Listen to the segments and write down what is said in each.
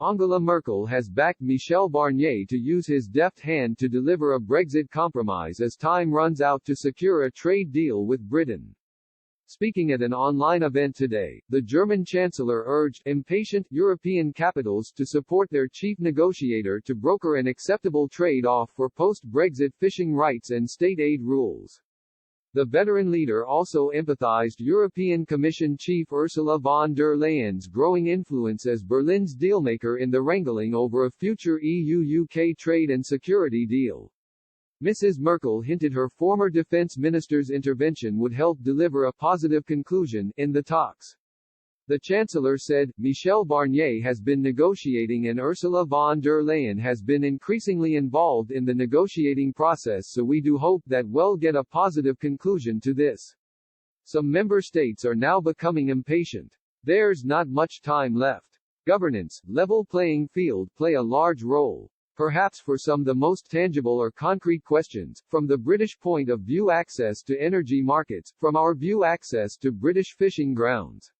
Angela Merkel has backed Michel Barnier to use his deft hand to deliver a Brexit compromise as time runs out to secure a trade deal with Britain. Speaking at an online event today, the German Chancellor urged impatient European capitals to support their chief negotiator to broker an acceptable trade-off for post-Brexit fishing rights and state aid rules. The veteran leader also empathized European Commission Chief Ursula von der Leyen's growing influence as Berlin's dealmaker in the wrangling over a future EU-UK trade and security deal. Mrs. Merkel hinted her former defense minister's intervention would help deliver a positive conclusion in the talks. The Chancellor said, Michel Barnier has been negotiating and Ursula von der Leyen has been increasingly involved in the negotiating process, so we do hope that we'll get a positive conclusion to this. Some member states are now becoming impatient. There's not much time left. Governance, level playing field play a large role. Perhaps for some the most tangible or concrete questions, from the British point of view access to energy markets, from our view access to British fishing grounds.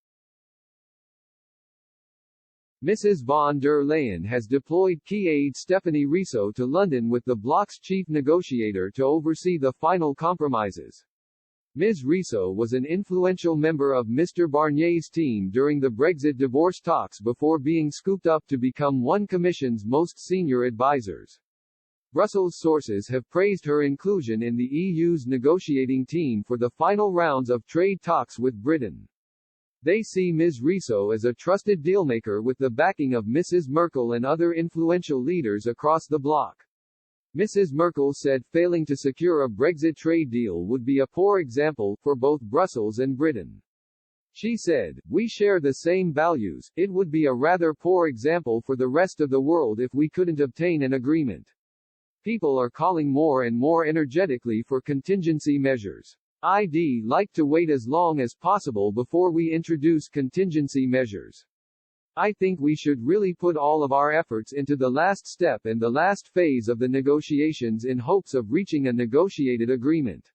Mrs. von der Leyen has deployed key aide Stephanie Riso to London with the bloc's chief negotiator to oversee the final compromises. Ms. Riso was an influential member of Mr. Barnier's team during the Brexit divorce talks before being scooped up to become one Commission's most senior advisors. Brussels sources have praised her inclusion in the EU's negotiating team for the final rounds of trade talks with Britain. They see Ms. Riso as a trusted dealmaker with the backing of Mrs. Merkel and other influential leaders across the bloc. Mrs. Merkel said failing to secure a Brexit trade deal would be a poor example for both Brussels and Britain. She said, "We share the same values, it would be a rather poor example for the rest of the world if we couldn't obtain an agreement. People are calling more and more energetically for contingency measures. I'd like to wait as long as possible before we introduce contingency measures. I think we should really put all of our efforts into the last step and the last phase of the negotiations in hopes of reaching a negotiated agreement."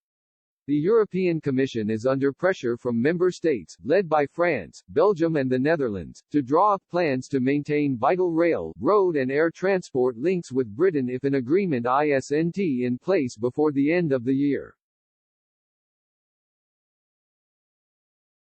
The European Commission is under pressure from member states, led by France, Belgium and the Netherlands, to draw up plans to maintain vital rail, road and air transport links with Britain if an agreement isn't in place before the end of the year.